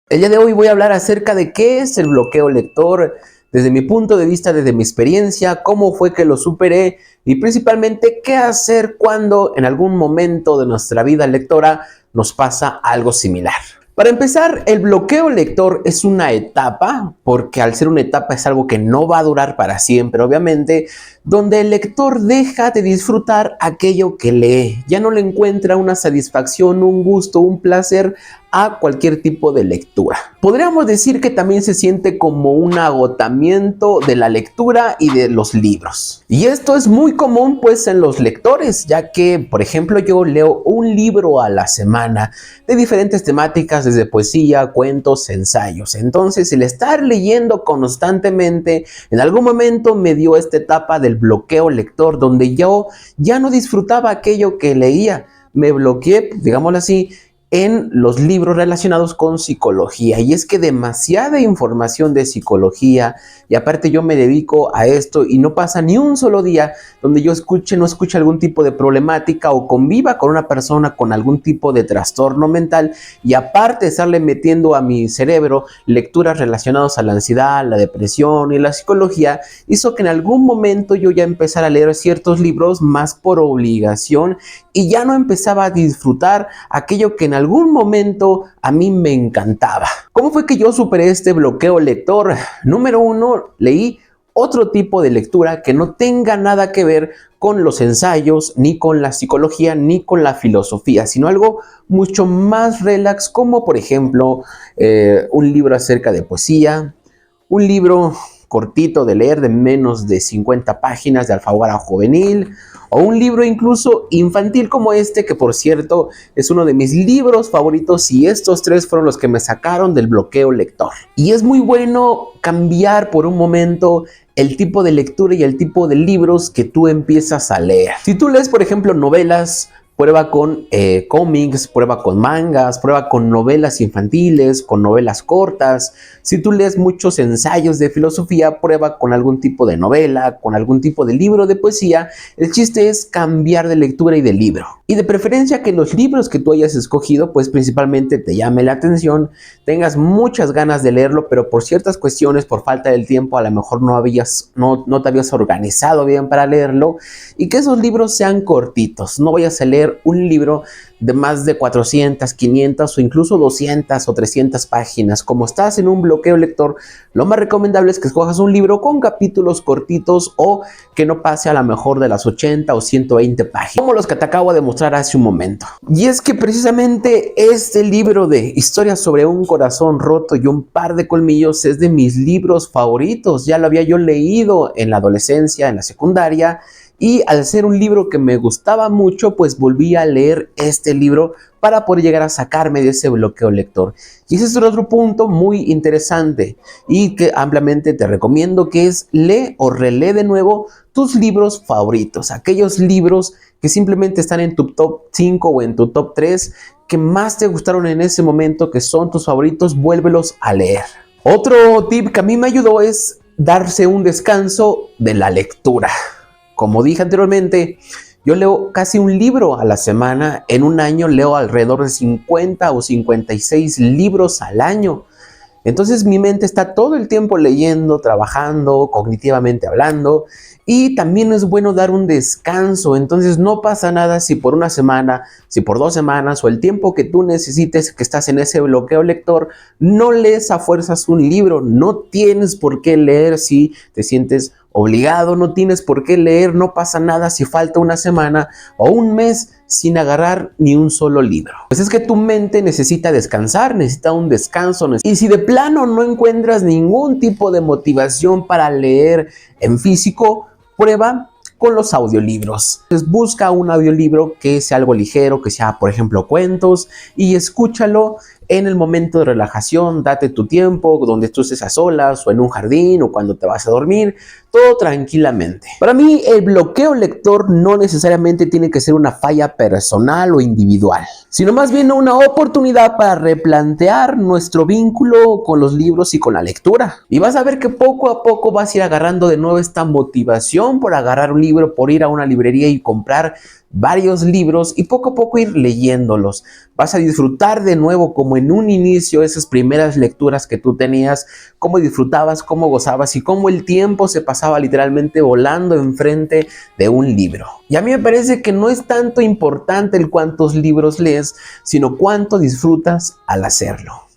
El día de hoy voy a hablar acerca de qué es el bloqueo lector, desde mi punto de vista, desde mi experiencia, cómo fue que lo superé y principalmente qué hacer cuando en algún momento de nuestra vida lectora nos pasa algo similar. Para empezar, el bloqueo lector es una etapa, porque al ser una etapa es algo que no va a durar para siempre, obviamente, donde el lector deja de disfrutar aquello que lee. Ya no le encuentra una satisfacción, un gusto, un placer a cualquier tipo de lectura. Podríamos decir que también se siente como un agotamiento de la lectura y de los libros. Y esto es muy común pues en los lectores, ya que, por ejemplo, yo leo un libro a la semana de diferentes temáticas, desde poesía, cuentos, ensayos. Entonces, el estar leyendo constantemente, en algún momento me dio esta etapa del bloqueo lector, donde yo ya no disfrutaba aquello que leía. Me bloqueé, digámoslo así, en los libros relacionados con psicología. Y es que demasiada información de psicología, y aparte yo me dedico a esto y no pasa ni un solo día donde yo no escuche algún tipo de problemática o conviva con una persona con algún tipo de trastorno mental, y aparte estarle metiendo a mi cerebro lecturas relacionadas a la ansiedad, la depresión y la psicología, hizo que en algún momento yo ya empezara a leer ciertos libros más por obligación y ya no empezaba a disfrutar aquello que en algún momento a mí me encantaba. ¿Cómo fue que yo superé este bloqueo lector? Número 1, leí otro tipo de lectura que no tenga nada que ver con los ensayos, ni con la psicología, ni con la filosofía, sino algo mucho más relax, como por ejemplo un libro acerca de poesía, un libro cortito de leer de menos de 50 páginas de Alfaguara Juvenil, o un libro incluso infantil como este, que por cierto es uno de mis libros favoritos, y estos tres fueron los que me sacaron del bloqueo lector. Y es muy bueno cambiar por un momento el tipo de lectura y el tipo de libros que tú empiezas a leer. Si tú lees, por ejemplo, novelas, prueba con cómics, prueba con mangas, prueba con novelas infantiles, con novelas cortas. Si tú lees muchos ensayos de filosofía, prueba con algún tipo de novela, con algún tipo de libro de poesía. El chiste es cambiar de lectura y de libro. Y de preferencia que los libros que tú hayas escogido, pues principalmente te llame la atención, tengas muchas ganas de leerlo, pero por ciertas cuestiones, por falta del tiempo, a lo mejor no te habías organizado bien para leerlo, y que esos libros sean cortitos. No vayas a leer un libro de más de 400, 500 o incluso 200 o 300 páginas. Como estás en un bloqueo lector, lo más recomendable es que escojas un libro con capítulos cortitos o que no pase a lo mejor de las 80 o 120 páginas, como los que te acabo de mostrar hace un momento. Y es que precisamente este libro de Historias sobre un corazón roto y un par de colmillos es de mis libros favoritos. Ya lo había yo leído en la adolescencia, en la secundaria, y al ser un libro que me gustaba mucho, pues volví a leer este libro para poder llegar a sacarme de ese bloqueo lector. Y ese es otro punto muy interesante y que ampliamente te recomiendo, que es lee o relee de nuevo tus libros favoritos, aquellos libros que simplemente están en tu top 5 o en tu top 3, que más te gustaron en ese momento, que son tus favoritos, vuélvelos a leer. Otro tip que a mí me ayudó es darse un descanso de la lectura. Como dije anteriormente, yo leo casi un libro a la semana. En un año leo alrededor de 50 o 56 libros al año. Entonces mi mente está todo el tiempo leyendo, trabajando, cognitivamente hablando, y también es bueno dar un descanso. Entonces no pasa nada si por una semana, si por 2 semanas o el tiempo que tú necesites, que estás en ese bloqueo lector, no lees a fuerzas un libro. No tienes por qué leer si te sientes obligado, no tienes por qué leer, no pasa nada si falta una semana o un mes sin agarrar ni un solo libro. Pues es que tu mente necesita descansar, necesita un descanso. Y si de plano no encuentras ningún tipo de motivación para leer en físico, prueba con los audiolibros. Entonces busca un audiolibro que sea algo ligero, que sea por ejemplo cuentos, y escúchalo en el momento de relajación. Date tu tiempo donde tú estés a solas o en un jardín o cuando te vas a dormir, todo tranquilamente. Para mí el bloqueo lector no necesariamente tiene que ser una falla personal o individual, sino más bien una oportunidad para replantear nuestro vínculo con los libros y con la lectura. Y vas a ver que poco a poco vas a ir agarrando de nuevo esta motivación por agarrar un libro, por ir a una librería y comprar varios libros y poco a poco ir leyéndolos. Vas a disfrutar de nuevo como en un inicio esas primeras lecturas que tú tenías, cómo disfrutabas, cómo gozabas y cómo el tiempo se pasaba literalmente volando enfrente de un libro. Y a mí me parece que no es tanto importante el cuántos libros lees, sino cuánto disfrutas al hacerlo.